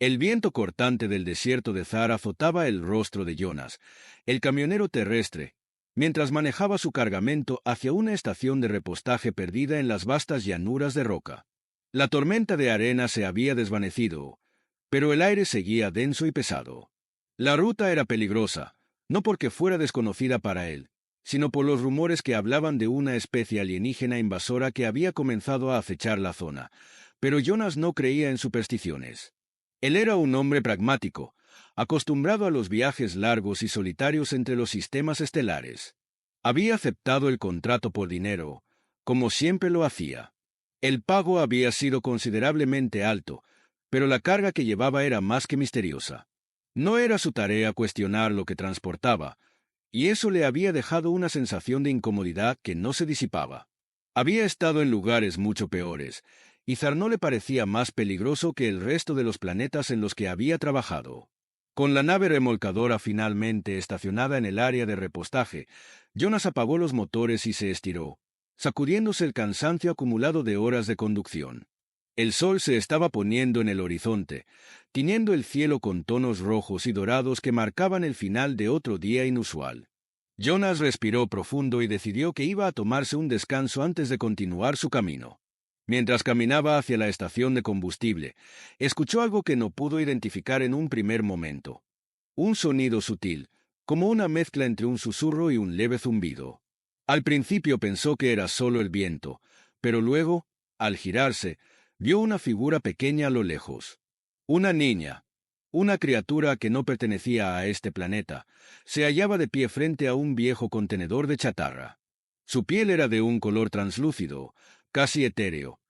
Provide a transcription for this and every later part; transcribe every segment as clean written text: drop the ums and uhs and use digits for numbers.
El viento cortante del desierto de Thar azotaba el rostro de Jonas, el camionero terrestre, mientras manejaba su cargamento hacia una estación de repostaje perdida en las vastas llanuras de roca. La tormenta de arena se había desvanecido, pero el aire seguía denso y pesado. La ruta era peligrosa, no porque fuera desconocida para él, sino por los rumores que hablaban de una especie alienígena invasora que había comenzado a acechar la zona, pero Jonas no creía en supersticiones. Él era un hombre pragmático, acostumbrado a los viajes largos y solitarios entre los sistemas estelares. Había aceptado el contrato por dinero, como siempre lo hacía. El pago había sido considerablemente alto, pero la carga que llevaba era más que misteriosa. No era su tarea cuestionar lo que transportaba, y eso le había dejado una sensación de incomodidad que no se disipaba. Había estado en lugares mucho peores, y Thar no le parecía más peligroso que el resto de los planetas en los que había trabajado. Con la nave remolcadora finalmente estacionada en el área de repostaje, Jonas apagó los motores y se estiró, sacudiéndose el cansancio acumulado de horas de conducción. El sol se estaba poniendo en el horizonte, tiñendo el cielo con tonos rojos y dorados que marcaban el final de otro día inusual. Jonas respiró profundo y decidió que iba a tomarse un descanso antes de continuar su camino. Mientras caminaba hacia la estación de combustible, escuchó algo que no pudo identificar en un primer momento. Un sonido sutil, como una mezcla entre un susurro y un leve zumbido. Al principio pensó que era solo el viento, pero luego, al girarse, vio una figura pequeña a lo lejos. Una niña, una criatura que no pertenecía a este planeta, se hallaba de pie frente a un viejo contenedor de chatarra. Su piel era de un color translúcido, casi etéreo,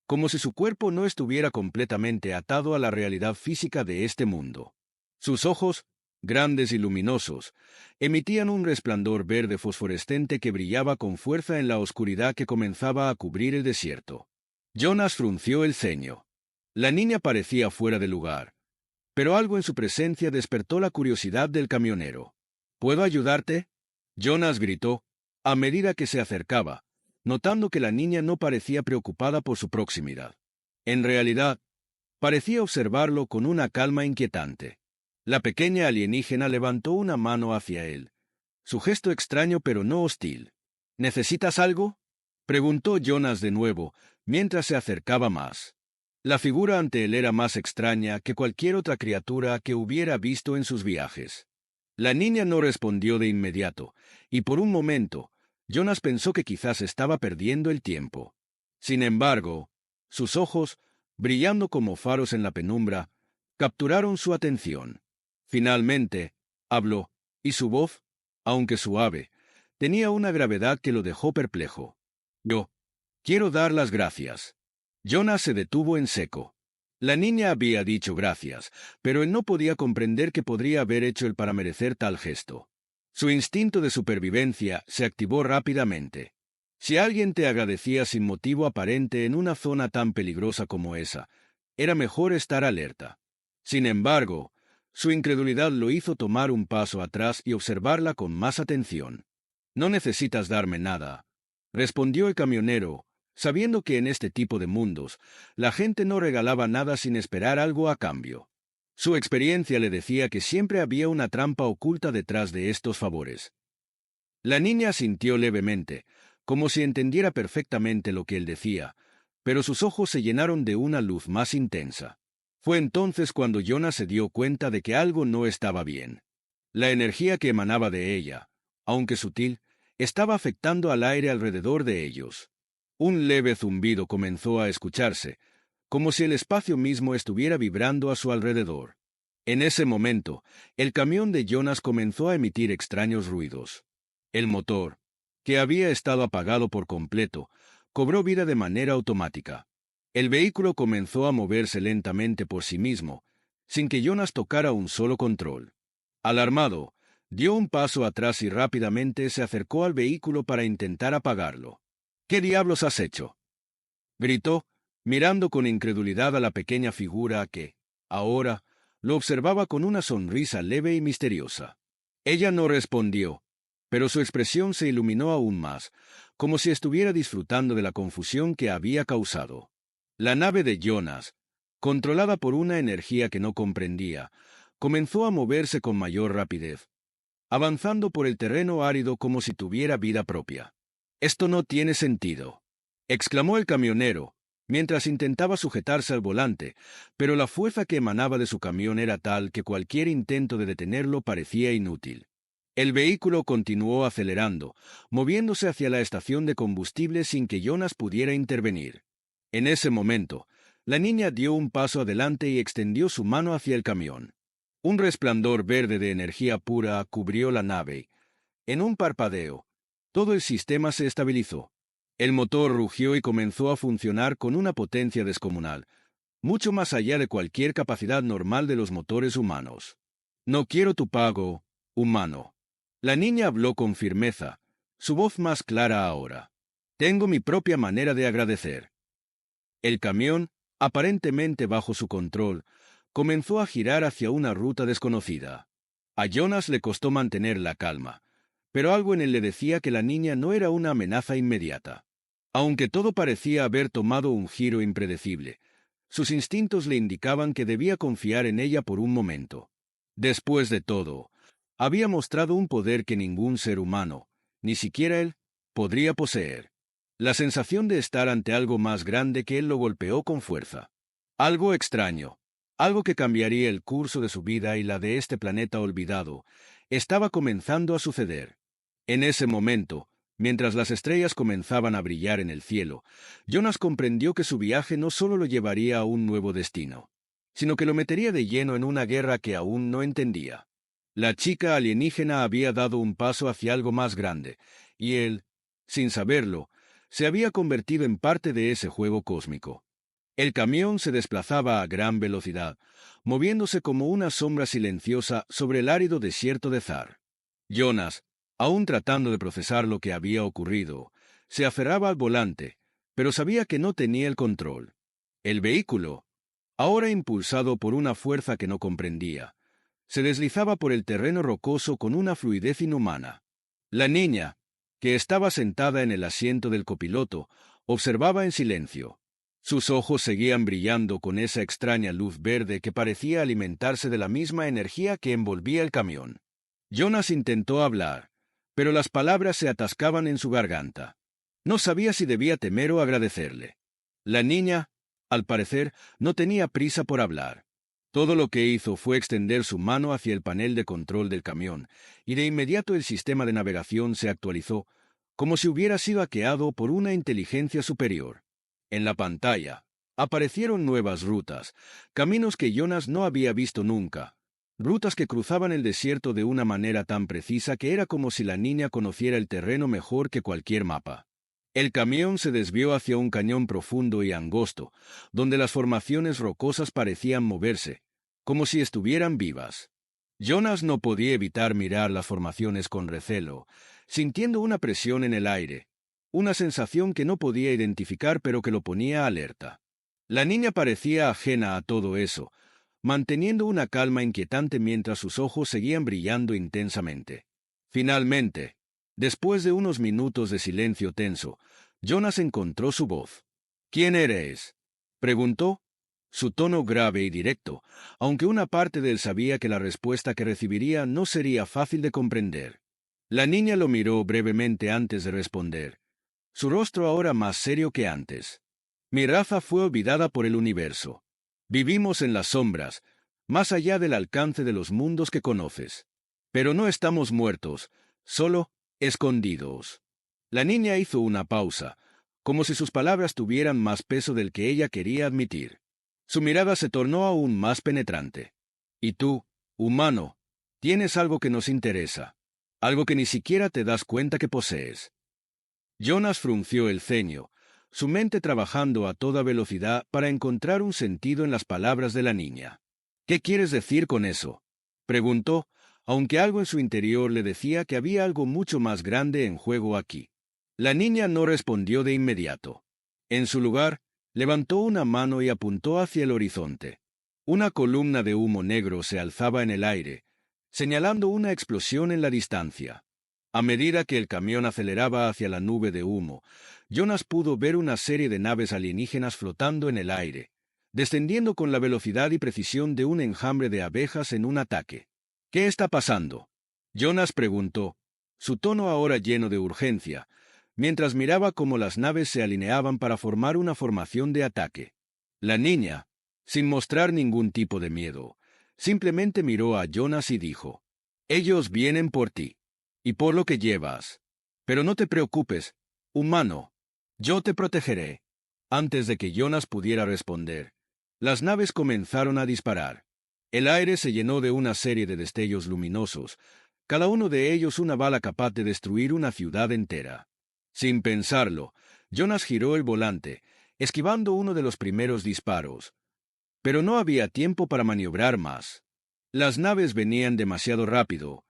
como si su cuerpo no estuviera completamente atado a la realidad física de este mundo. Sus ojos, grandes y luminosos, emitían un resplandor verde fosforescente que brillaba con fuerza en la oscuridad que comenzaba a cubrir el desierto. Jonas frunció el ceño. La niña parecía fuera de lugar, pero algo en su presencia despertó la curiosidad del camionero. ¿Puedo ayudarte?, Jonas gritó, a medida que se acercaba, notando que la niña no parecía preocupada por su proximidad. En realidad, parecía observarlo con una calma inquietante. La pequeña alienígena levantó una mano hacia él, su gesto extraño pero no hostil. ¿Necesitas algo?, preguntó Jonas de nuevo, mientras se acercaba más. La figura ante él era más extraña que cualquier otra criatura que hubiera visto en sus viajes. La niña no respondió de inmediato, y por un momento, Jonas pensó que quizás estaba perdiendo el tiempo. Sin embargo, sus ojos, brillando como faros en la penumbra, capturaron su atención. Finalmente, habló, y su voz, aunque suave, tenía una gravedad que lo dejó perplejo. Yo quiero dar las gracias. Jonas se detuvo en seco. La niña había dicho gracias, pero él no podía comprender qué podría haber hecho él para merecer tal gesto. Su instinto de supervivencia se activó rápidamente. Si alguien te agradecía sin motivo aparente en una zona tan peligrosa como esa, era mejor estar alerta. Sin embargo, su incredulidad lo hizo tomar un paso atrás y observarla con más atención. «No necesitas darme nada», respondió el camionero, sabiendo que en este tipo de mundos, la gente no regalaba nada sin esperar algo a cambio. Su experiencia le decía que siempre había una trampa oculta detrás de estos favores. La niña sintió levemente, como si entendiera perfectamente lo que él decía, pero sus ojos se llenaron de una luz más intensa. Fue entonces cuando Jonas se dio cuenta de que algo no estaba bien. La energía que emanaba de ella, aunque sutil, estaba afectando al aire alrededor de ellos. Un leve zumbido comenzó a escucharse, como si el espacio mismo estuviera vibrando a su alrededor. En ese momento, el camión de Jonas comenzó a emitir extraños ruidos. El motor, que había estado apagado por completo, cobró vida de manera automática. El vehículo comenzó a moverse lentamente por sí mismo, sin que Jonas tocara un solo control. Alarmado, dio un paso atrás y rápidamente se acercó al vehículo para intentar apagarlo. «¿Qué diablos has hecho?», gritó, mirando con incredulidad a la pequeña figura que, ahora, lo observaba con una sonrisa leve y misteriosa. Ella no respondió, pero su expresión se iluminó aún más, como si estuviera disfrutando de la confusión que había causado. La nave de Jonas, controlada por una energía que no comprendía, comenzó a moverse con mayor rapidez, avanzando por el terreno árido como si tuviera vida propia. «Esto no tiene sentido», exclamó el camionero, mientras intentaba sujetarse al volante, pero la fuerza que emanaba de su camión era tal que cualquier intento de detenerlo parecía inútil. El vehículo continuó acelerando, moviéndose hacia la estación de combustible sin que Jonas pudiera intervenir. En ese momento, la niña dio un paso adelante y extendió su mano hacia el camión. Un resplandor verde de energía pura cubrió la nave. En un parpadeo, todo el sistema se estabilizó. El motor rugió y comenzó a funcionar con una potencia descomunal, mucho más allá de cualquier capacidad normal de los motores humanos. «No quiero tu pago, humano». La niña habló con firmeza, su voz más clara ahora. «Tengo mi propia manera de agradecer». El camión, aparentemente bajo su control, comenzó a girar hacia una ruta desconocida. A Jonas le costó mantener la calma, pero algo en él le decía que la niña no era una amenaza inmediata. Aunque todo parecía haber tomado un giro impredecible, sus instintos le indicaban que debía confiar en ella por un momento. Después de todo, había mostrado un poder que ningún ser humano, ni siquiera él, podría poseer. La sensación de estar ante algo más grande que él lo golpeó con fuerza. Algo extraño, algo que cambiaría el curso de su vida y la de este planeta olvidado, estaba comenzando a suceder. En ese momento, mientras las estrellas comenzaban a brillar en el cielo, Jonas comprendió que su viaje no solo lo llevaría a un nuevo destino, sino que lo metería de lleno en una guerra que aún no entendía. La chica alienígena había dado un paso hacia algo más grande, y él, sin saberlo, se había convertido en parte de ese juego cósmico. El camión se desplazaba a gran velocidad, moviéndose como una sombra silenciosa sobre el árido desierto de Thar. Jonas, aún tratando de procesar lo que había ocurrido, se aferraba al volante, pero sabía que no tenía el control. El vehículo, ahora impulsado por una fuerza que no comprendía, se deslizaba por el terreno rocoso con una fluidez inhumana. La niña, que estaba sentada en el asiento del copiloto, observaba en silencio. Sus ojos seguían brillando con esa extraña luz verde que parecía alimentarse de la misma energía que envolvía el camión. Jonas intentó hablar, pero las palabras se atascaban en su garganta. No sabía si debía temer o agradecerle. La niña, al parecer, no tenía prisa por hablar. Todo lo que hizo fue extender su mano hacia el panel de control del camión, y de inmediato el sistema de navegación se actualizó, como si hubiera sido hackeado por una inteligencia superior. En la pantalla, aparecieron nuevas rutas, caminos que Jonas no había visto nunca, rutas que cruzaban el desierto de una manera tan precisa que era como si la niña conociera el terreno mejor que cualquier mapa. El camión se desvió hacia un cañón profundo y angosto, donde las formaciones rocosas parecían moverse, como si estuvieran vivas. Jonas no podía evitar mirar las formaciones con recelo, sintiendo una presión en el aire, una sensación que no podía identificar pero que lo ponía alerta. La niña parecía ajena a todo eso, manteniendo una calma inquietante mientras sus ojos seguían brillando intensamente. Finalmente, después de unos minutos de silencio tenso, Jonas encontró su voz. «¿Quién eres?», preguntó, su tono grave y directo, aunque una parte de él sabía que la respuesta que recibiría no sería fácil de comprender. La niña lo miró brevemente antes de responder, su rostro ahora más serio que antes. «Mi raza fue olvidada por el universo. Vivimos en las sombras, más allá del alcance de los mundos que conoces. Pero no estamos muertos, solo escondidos». La niña hizo una pausa, como si sus palabras tuvieran más peso del que ella quería admitir. Su mirada se tornó aún más penetrante. «Y tú, humano, tienes algo que nos interesa, algo que ni siquiera te das cuenta que posees». Jonas frunció el ceño, su mente trabajando a toda velocidad para encontrar un sentido en las palabras de la niña. «¿Qué quieres decir con eso?», preguntó, aunque algo en su interior le decía que había algo mucho más grande en juego aquí. La niña no respondió de inmediato. En su lugar, levantó una mano y apuntó hacia el horizonte. Una columna de humo negro se alzaba en el aire, señalando una explosión en la distancia. A medida que el camión aceleraba hacia la nube de humo, Jonas pudo ver una serie de naves alienígenas flotando en el aire, descendiendo con la velocidad y precisión de un enjambre de abejas en un ataque. ¿Qué está pasando?, Jonas preguntó, su tono ahora lleno de urgencia, mientras miraba cómo las naves se alineaban para formar una formación de ataque. La niña, sin mostrar ningún tipo de miedo, simplemente miró a Jonas y dijo, «Ellos vienen por ti, y por lo que llevas. Pero no te preocupes, humano, yo te protegeré». Antes de que Jonas pudiera responder, las naves comenzaron a disparar. El aire se llenó de una serie de destellos luminosos, cada uno de ellos una bala capaz de destruir una ciudad entera. Sin pensarlo, Jonas giró el volante, esquivando uno de los primeros disparos. Pero no había tiempo para maniobrar más. Las naves venían demasiado rápido,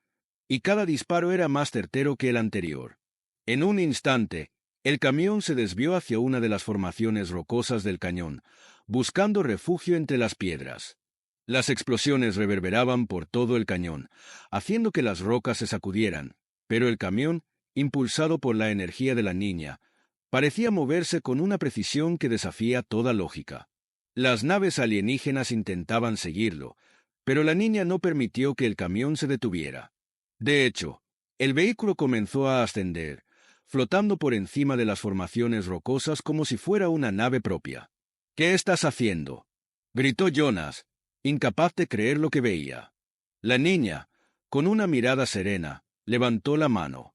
y cada disparo era más certero que el anterior. En un instante, el camión se desvió hacia una de las formaciones rocosas del cañón, buscando refugio entre las piedras. Las explosiones reverberaban por todo el cañón, haciendo que las rocas se sacudieran, pero el camión, impulsado por la energía de la niña, parecía moverse con una precisión que desafía toda lógica. Las naves alienígenas intentaban seguirlo, pero la niña no permitió que el camión se detuviera. De hecho, el vehículo comenzó a ascender, flotando por encima de las formaciones rocosas como si fuera una nave propia. «¿Qué estás haciendo?», gritó Jonas, incapaz de creer lo que veía. La niña, con una mirada serena, levantó la mano.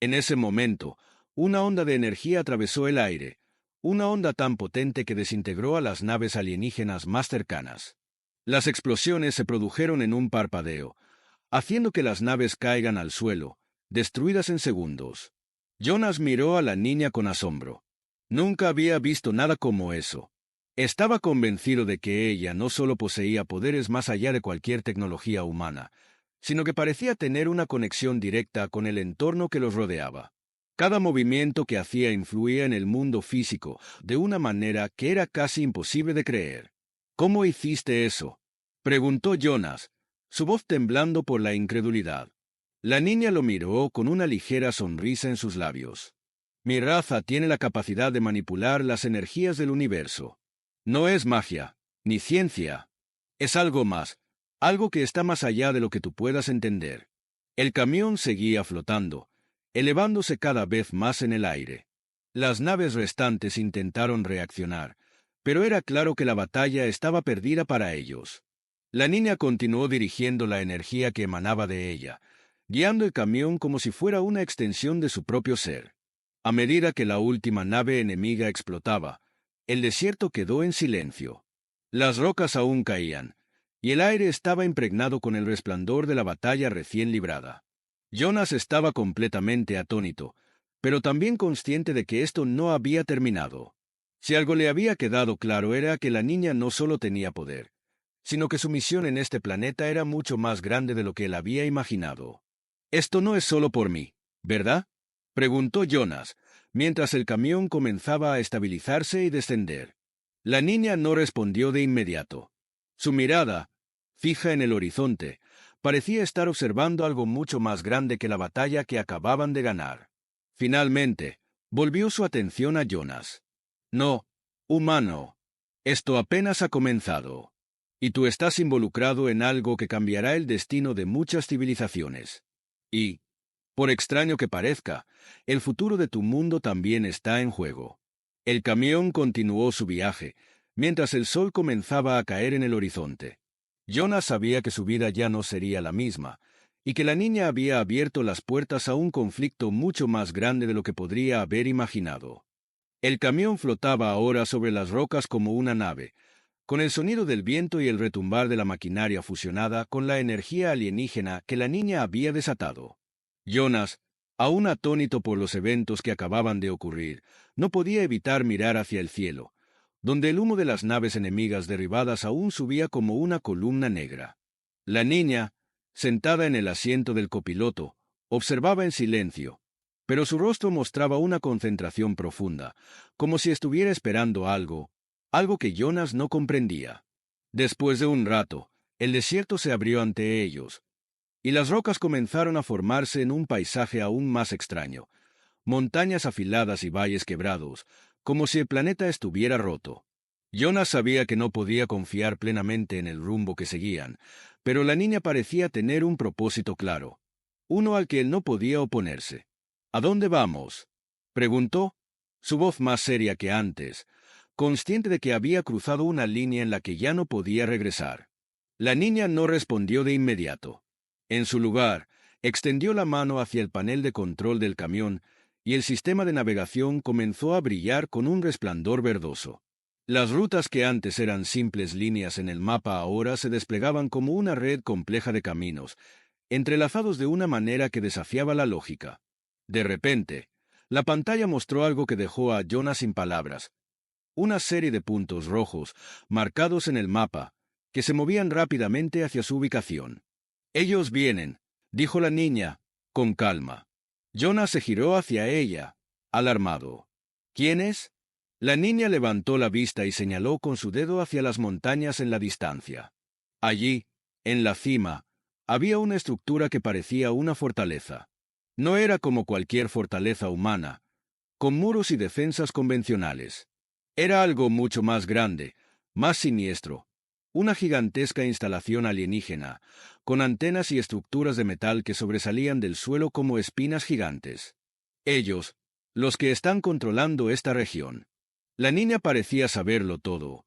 En ese momento, una onda de energía atravesó el aire, una onda tan potente que desintegró a las naves alienígenas más cercanas. Las explosiones se produjeron en un parpadeo, haciendo que las naves caigan al suelo, destruidas en segundos. Jonas miró a la niña con asombro. Nunca había visto nada como eso. Estaba convencido de que ella no solo poseía poderes más allá de cualquier tecnología humana, sino que parecía tener una conexión directa con el entorno que los rodeaba. Cada movimiento que hacía influía en el mundo físico de una manera que era casi imposible de creer. «¿Cómo hiciste eso?», preguntó Jonas, su voz temblando por la incredulidad. La niña lo miró con una ligera sonrisa en sus labios. «Mi raza tiene la capacidad de manipular las energías del universo. No es magia, ni ciencia. Es algo más, algo que está más allá de lo que tú puedas entender». El camión seguía flotando, elevándose cada vez más en el aire. Las naves restantes intentaron reaccionar, pero era claro que la batalla estaba perdida para ellos. La niña continuó dirigiendo la energía que emanaba de ella, guiando el camión como si fuera una extensión de su propio ser. A medida que la última nave enemiga explotaba, el desierto quedó en silencio. Las rocas aún caían, y el aire estaba impregnado con el resplandor de la batalla recién librada. Jonas estaba completamente atónito, pero también consciente de que esto no había terminado. Si algo le había quedado claro era que la niña no solo tenía poder, sino que su misión en este planeta era mucho más grande de lo que él había imaginado. «Esto no es solo por mí, ¿verdad?», preguntó Jonas, mientras el camión comenzaba a estabilizarse y descender. La niña no respondió de inmediato. Su mirada, fija en el horizonte, parecía estar observando algo mucho más grande que la batalla que acababan de ganar. Finalmente, volvió su atención a Jonas. «No, humano, esto apenas ha comenzado. Y tú estás involucrado en algo que cambiará el destino de muchas civilizaciones. Y, por extraño que parezca, el futuro de tu mundo también está en juego». El camión continuó su viaje, mientras el sol comenzaba a caer en el horizonte. Jonas sabía que su vida ya no sería la misma, y que la niña había abierto las puertas a un conflicto mucho más grande de lo que podría haber imaginado. El camión flotaba ahora sobre las rocas como una nave, con el sonido del viento y el retumbar de la maquinaria fusionada con la energía alienígena que la niña había desatado. Jonas, aún atónito por los eventos que acababan de ocurrir, no podía evitar mirar hacia el cielo, donde el humo de las naves enemigas derribadas aún subía como una columna negra. La niña, sentada en el asiento del copiloto, observaba en silencio, pero su rostro mostraba una concentración profunda, como si estuviera esperando algo que Jonas no comprendía. Después de un rato, el desierto se abrió ante ellos, y las rocas comenzaron a formarse en un paisaje aún más extraño, montañas afiladas y valles quebrados, como si el planeta estuviera roto. Jonas sabía que no podía confiar plenamente en el rumbo que seguían, pero la niña parecía tener un propósito claro, uno al que él no podía oponerse. ¿A dónde vamos?, preguntó, su voz más seria que antes, consciente de que había cruzado una línea en la que ya no podía regresar. La niña no respondió de inmediato. En su lugar, extendió la mano hacia el panel de control del camión y el sistema de navegación comenzó a brillar con un resplandor verdoso. Las rutas que antes eran simples líneas en el mapa ahora se desplegaban como una red compleja de caminos, entrelazados de una manera que desafiaba la lógica. De repente, la pantalla mostró algo que dejó a Jonas sin palabras. Una serie de puntos rojos, marcados en el mapa, que se movían rápidamente hacia su ubicación. «Ellos vienen», dijo la niña, con calma. Jonas se giró hacia ella, alarmado. «¿Quiénes?». La niña levantó la vista y señaló con su dedo hacia las montañas en la distancia. Allí, en la cima, había una estructura que parecía una fortaleza. No era como cualquier fortaleza humana, con muros y defensas convencionales. Era algo mucho más grande, más siniestro, una gigantesca instalación alienígena, con antenas y estructuras de metal que sobresalían del suelo como espinas gigantes. Ellos, los que están controlando esta región. La niña parecía saberlo todo,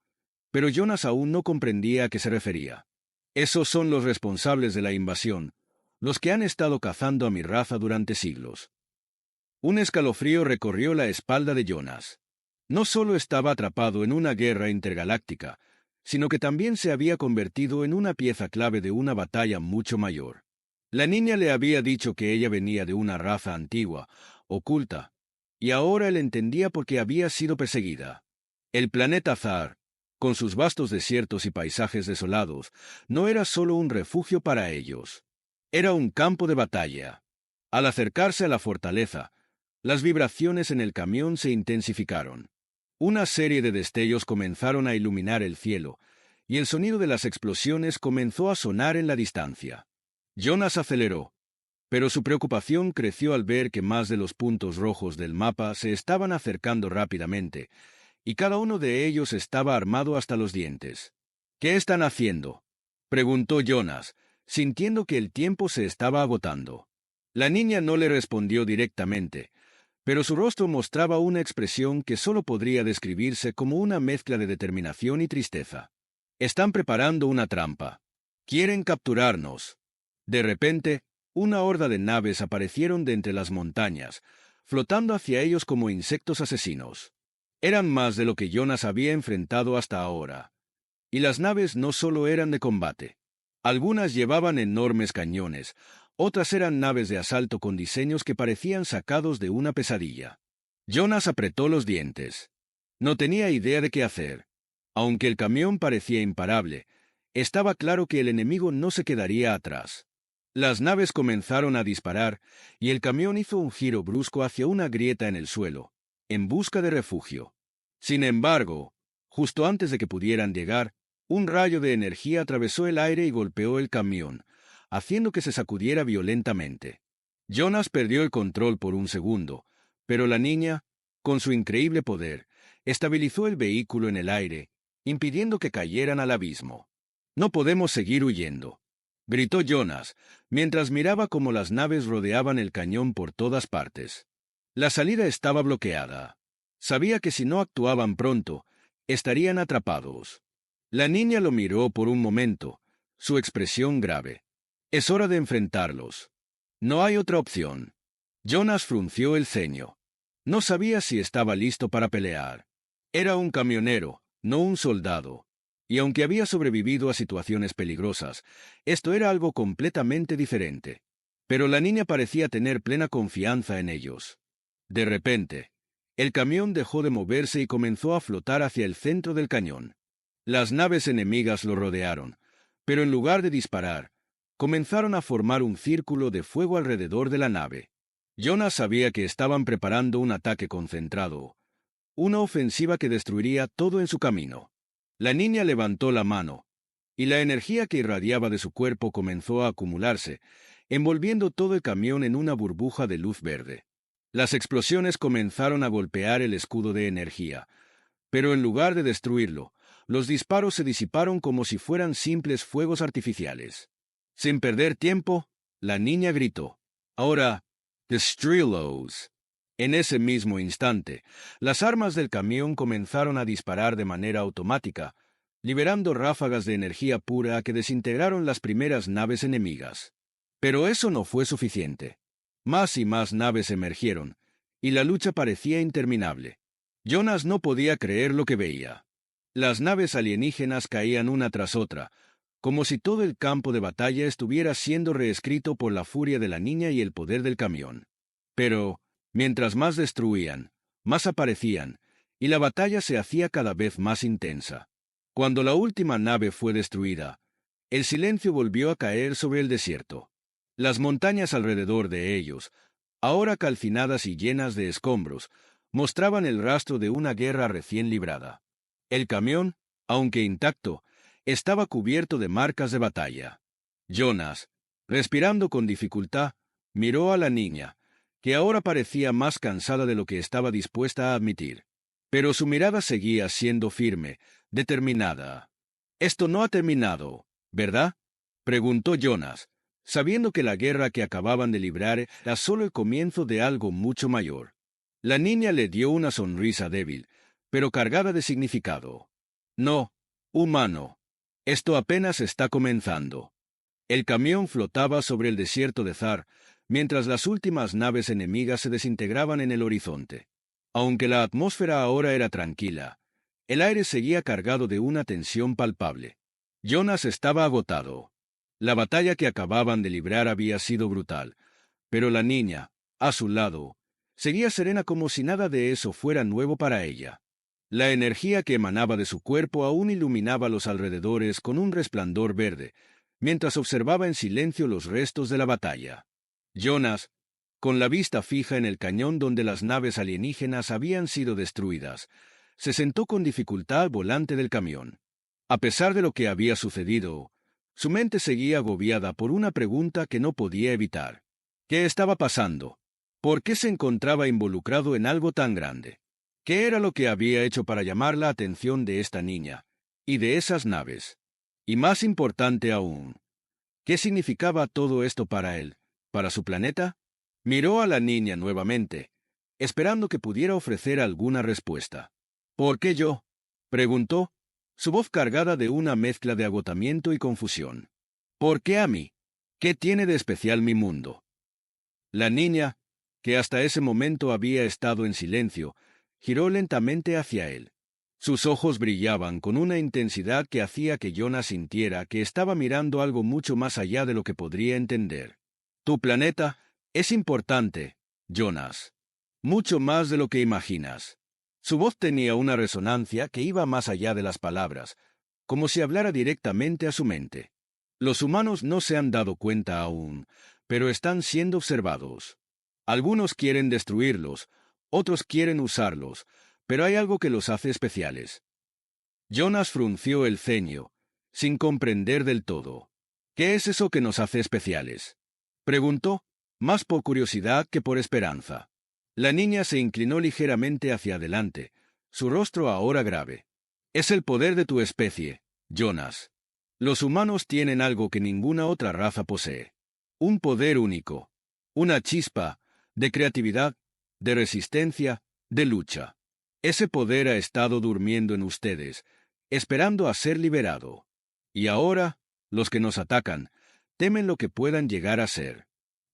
pero Jonas aún no comprendía a qué se refería. Esos son los responsables de la invasión, los que han estado cazando a mi raza durante siglos. Un escalofrío recorrió la espalda de Jonas. No solo estaba atrapado en una guerra intergaláctica, sino que también se había convertido en una pieza clave de una batalla mucho mayor. La niña le había dicho que ella venía de una raza antigua, oculta, y ahora él entendía por qué había sido perseguida. El planeta Thar, con sus vastos desiertos y paisajes desolados, no era solo un refugio para ellos. Era un campo de batalla. Al acercarse a la fortaleza, las vibraciones en el camión se intensificaron. Una serie de destellos comenzaron a iluminar el cielo, y el sonido de las explosiones comenzó a sonar en la distancia. Jonas aceleró, pero su preocupación creció al ver que más de los puntos rojos del mapa se estaban acercando rápidamente, y cada uno de ellos estaba armado hasta los dientes. «¿Qué están haciendo?», preguntó Jonas, sintiendo que el tiempo se estaba agotando. La niña no le respondió directamente, pero su rostro mostraba una expresión que solo podría describirse como una mezcla de determinación y tristeza. «Están preparando una trampa. Quieren capturarnos». De repente, una horda de naves aparecieron de entre las montañas, flotando hacia ellos como insectos asesinos. Eran más de lo que Jonas había enfrentado hasta ahora. Y las naves no solo eran de combate. Algunas llevaban enormes cañones, otras eran naves de asalto con diseños que parecían sacados de una pesadilla. Jonas apretó los dientes. No tenía idea de qué hacer. Aunque el camión parecía imparable, estaba claro que el enemigo no se quedaría atrás. Las naves comenzaron a disparar y el camión hizo un giro brusco hacia una grieta en el suelo, en busca de refugio. Sin embargo, justo antes de que pudieran llegar, un rayo de energía atravesó el aire y golpeó el camión, haciendo que se sacudiera violentamente. Jonas perdió el control por un segundo, pero la niña, con su increíble poder, estabilizó el vehículo en el aire, impidiendo que cayeran al abismo. «No podemos seguir huyendo», gritó Jonas, mientras miraba cómo las naves rodeaban el cañón por todas partes. La salida estaba bloqueada. Sabía que si no actuaban pronto, estarían atrapados. La niña lo miró por un momento, su expresión grave. «Es hora de enfrentarlos. No hay otra opción». Jonas frunció el ceño. No sabía si estaba listo para pelear. Era un camionero, no un soldado. Y aunque había sobrevivido a situaciones peligrosas, esto era algo completamente diferente. Pero la niña parecía tener plena confianza en ellos. De repente, el camión dejó de moverse y comenzó a flotar hacia el centro del cañón. Las naves enemigas lo rodearon, pero en lugar de disparar, comenzaron a formar un círculo de fuego alrededor de la nave. Jonas sabía que estaban preparando un ataque concentrado, una ofensiva que destruiría todo en su camino. La niña levantó la mano, y la energía que irradiaba de su cuerpo comenzó a acumularse, envolviendo todo el camión en una burbuja de luz verde. Las explosiones comenzaron a golpear el escudo de energía, pero en lugar de destruirlo, Los disparos se disiparon como si fueran simples fuegos artificiales. Sin perder tiempo, la niña gritó: «Ahora, destruílos». En ese mismo instante, las armas del camión comenzaron a disparar de manera automática, liberando ráfagas de energía pura que desintegraron las primeras naves enemigas. Pero eso no fue suficiente. Más y más naves emergieron, y la lucha parecía interminable. Jonas no podía creer lo que veía. Las naves alienígenas caían una tras otra, como si todo el campo de batalla estuviera siendo reescrito por la furia de la niña y el poder del camión. Pero, mientras más destruían, más aparecían, y la batalla se hacía cada vez más intensa. Cuando la última nave fue destruida, el silencio volvió a caer sobre el desierto. Las montañas alrededor de ellos, ahora calcinadas y llenas de escombros, mostraban el rastro de una guerra recién librada. El camión, aunque intacto, estaba cubierto de marcas de batalla. Jonas, respirando con dificultad, miró a la niña, que ahora parecía más cansada de lo que estaba dispuesta a admitir. Pero su mirada seguía siendo firme, determinada. «Esto no ha terminado, ¿verdad?», preguntó Jonas, sabiendo que la guerra que acababan de librar era solo el comienzo de algo mucho mayor. La niña le dio una sonrisa débil, pero cargada de significado. «No, humano. Esto apenas está comenzando». El camión flotaba sobre el desierto de Thar, mientras las últimas naves enemigas se desintegraban en el horizonte. Aunque la atmósfera ahora era tranquila, el aire seguía cargado de una tensión palpable. Jonas estaba agotado. La batalla que acababan de librar había sido brutal, pero la niña, a su lado, seguía serena como si nada de eso fuera nuevo para ella. La energía que emanaba de su cuerpo aún iluminaba los alrededores con un resplandor verde, mientras observaba en silencio los restos de la batalla. Jonas, con la vista fija en el cañón donde las naves alienígenas habían sido destruidas, se sentó con dificultad al volante del camión. A pesar de lo que había sucedido, su mente seguía agobiada por una pregunta que no podía evitar. ¿Qué estaba pasando? ¿Por qué se encontraba involucrado en algo tan grande? ¿Qué era lo que había hecho para llamar la atención de esta niña y de esas naves? Y más importante aún, ¿qué significaba todo esto para él, para su planeta? Miró a la niña nuevamente, esperando que pudiera ofrecer alguna respuesta. «¿Por qué yo?», preguntó, su voz cargada de una mezcla de agotamiento y confusión. «¿Por qué a mí? ¿Qué tiene de especial mi mundo?». La niña, que hasta ese momento había estado en silencio, giró lentamente hacia él. Sus ojos brillaban con una intensidad que hacía que Jonas sintiera que estaba mirando algo mucho más allá de lo que podría entender. «Tu planeta es importante, Jonas. Mucho más de lo que imaginas». Su voz tenía una resonancia que iba más allá de las palabras, como si hablara directamente a su mente. «Los humanos no se han dado cuenta aún, pero están siendo observados. Algunos quieren destruirlos, otros quieren usarlos, pero hay algo que los hace especiales». Jonas frunció el ceño, sin comprender del todo. «¿Qué es eso que nos hace especiales?», preguntó, más por curiosidad que por esperanza. La niña se inclinó ligeramente hacia adelante, su rostro ahora grave. «Es el poder de tu especie, Jonas. Los humanos tienen algo que ninguna otra raza posee. Un poder único, una chispa de creatividad, de resistencia, de lucha. Ese poder ha estado durmiendo en ustedes, esperando a ser liberado. Y ahora, los que nos atacan, temen lo que puedan llegar a ser».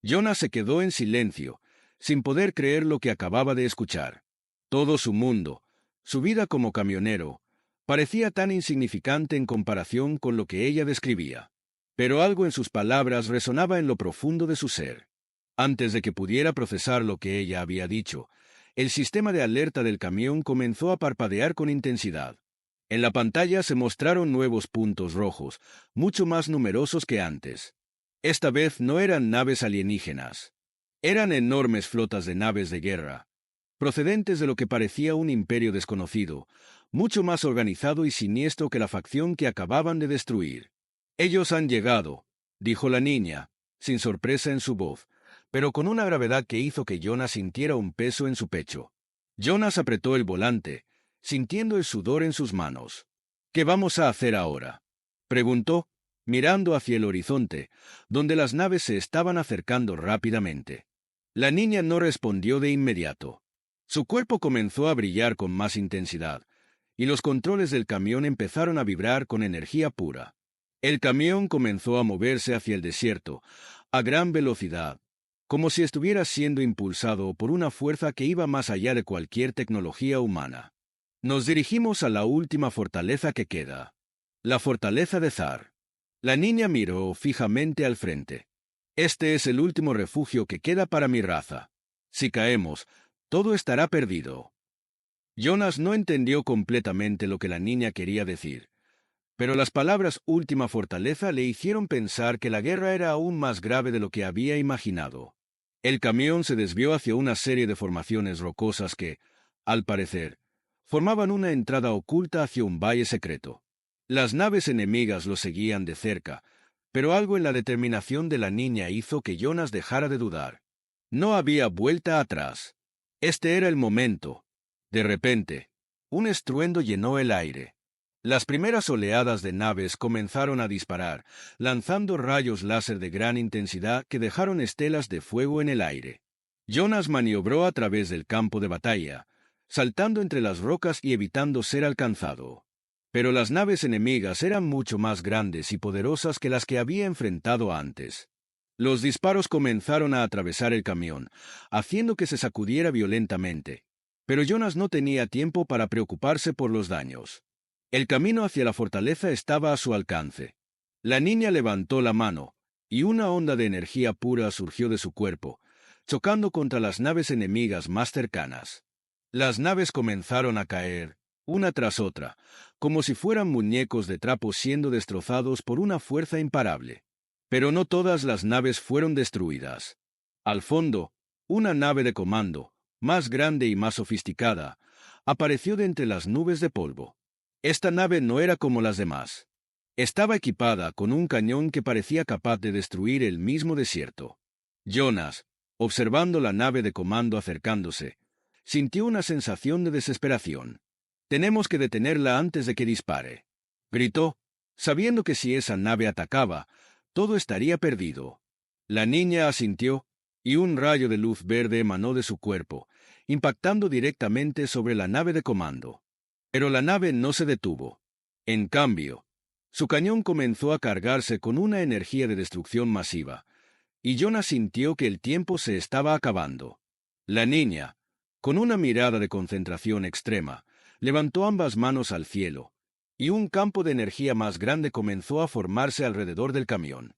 Jonas se quedó en silencio, sin poder creer lo que acababa de escuchar. Todo su mundo, su vida como camionero, parecía tan insignificante en comparación con lo que ella describía. Pero algo en sus palabras resonaba en lo profundo de su ser. Antes de que pudiera procesar lo que ella había dicho, el sistema de alerta del camión comenzó a parpadear con intensidad. En la pantalla se mostraron nuevos puntos rojos, mucho más numerosos que antes. Esta vez no eran naves alienígenas. Eran enormes flotas de naves de guerra, procedentes de lo que parecía un imperio desconocido, mucho más organizado y siniestro que la facción que acababan de destruir. «Ellos han llegado», dijo la niña, sin sorpresa en su voz, pero con una gravedad que hizo que Jonas sintiera un peso en su pecho. Jonas apretó el volante, sintiendo el sudor en sus manos. ¿Qué vamos a hacer ahora?, preguntó, mirando hacia el horizonte, donde las naves se estaban acercando rápidamente. La niña no respondió de inmediato. Su cuerpo comenzó a brillar con más intensidad, y los controles del camión empezaron a vibrar con energía pura. El camión comenzó a moverse hacia el desierto, a gran velocidad, como si estuviera siendo impulsado por una fuerza que iba más allá de cualquier tecnología humana. Nos dirigimos a la última fortaleza que queda, la fortaleza de Thar. La niña miró fijamente al frente. Este es el último refugio que queda para mi raza. Si caemos, todo estará perdido. Jonas no entendió completamente lo que la niña quería decir, pero las palabras última fortaleza le hicieron pensar que la guerra era aún más grave de lo que había imaginado. El camión se desvió hacia una serie de formaciones rocosas que, al parecer, formaban una entrada oculta hacia un valle secreto. Las naves enemigas lo seguían de cerca, pero algo en la determinación de la niña hizo que Jonas dejara de dudar. No había vuelta atrás. Este era el momento. De repente, un estruendo llenó el aire. Las primeras oleadas de naves comenzaron a disparar, lanzando rayos láser de gran intensidad que dejaron estelas de fuego en el aire. Jonas maniobró a través del campo de batalla, saltando entre las rocas y evitando ser alcanzado. Pero las naves enemigas eran mucho más grandes y poderosas que las que había enfrentado antes. Los disparos comenzaron a atravesar el camión, haciendo que se sacudiera violentamente. Pero Jonas no tenía tiempo para preocuparse por los daños. El camino hacia la fortaleza estaba a su alcance. La niña levantó la mano, y una onda de energía pura surgió de su cuerpo, chocando contra las naves enemigas más cercanas. Las naves comenzaron a caer, una tras otra, como si fueran muñecos de trapo siendo destrozados por una fuerza imparable. Pero no todas las naves fueron destruidas. Al fondo, una nave de comando, más grande y más sofisticada, apareció de entre las nubes de polvo. Esta nave no era como las demás. Estaba equipada con un cañón que parecía capaz de destruir el mismo desierto. Jonas, observando la nave de comando acercándose, sintió una sensación de desesperación. «Tenemos que detenerla antes de que dispare», gritó, sabiendo que si esa nave atacaba, todo estaría perdido. La niña asintió, y un rayo de luz verde emanó de su cuerpo, impactando directamente sobre la nave de comando. Pero la nave no se detuvo. En cambio, su cañón comenzó a cargarse con una energía de destrucción masiva, y Jonas sintió que el tiempo se estaba acabando. La niña, con una mirada de concentración extrema, levantó ambas manos al cielo, y un campo de energía más grande comenzó a formarse alrededor del camión.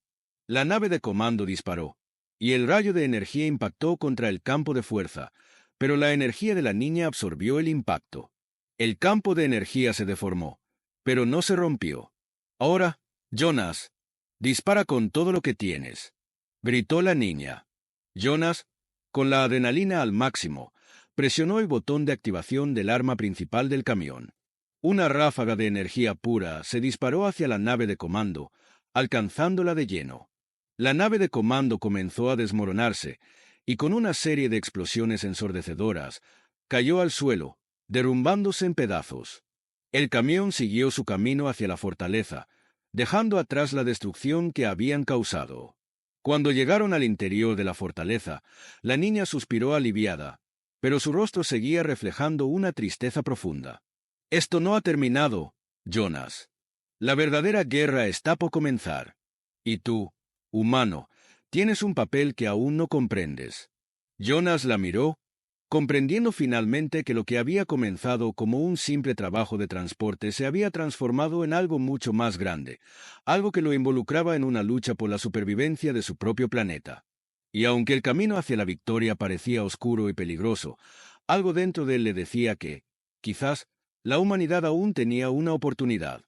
La nave de comando disparó, y el rayo de energía impactó contra el campo de fuerza, pero la energía de la niña absorbió el impacto. El campo de energía se deformó, pero no se rompió. «Ahora, Jonas, dispara con todo lo que tienes», gritó la niña. Jonas, con la adrenalina al máximo, presionó el botón de activación del arma principal del camión. Una ráfaga de energía pura se disparó hacia la nave de comando, alcanzándola de lleno. La nave de comando comenzó a desmoronarse, y con una serie de explosiones ensordecedoras, cayó al suelo, derrumbándose en pedazos. El camión siguió su camino hacia la fortaleza, dejando atrás la destrucción que habían causado. Cuando llegaron al interior de la fortaleza, la niña suspiró aliviada, pero su rostro seguía reflejando una tristeza profunda. «Esto no ha terminado, Jonas. La verdadera guerra está por comenzar. Y tú, humano, tienes un papel que aún no comprendes». Jonas la miró, comprendiendo finalmente que lo que había comenzado como un simple trabajo de transporte se había transformado en algo mucho más grande, algo que lo involucraba en una lucha por la supervivencia de su propio planeta. Y aunque el camino hacia la victoria parecía oscuro y peligroso, algo dentro de él le decía que, quizás, la humanidad aún tenía una oportunidad.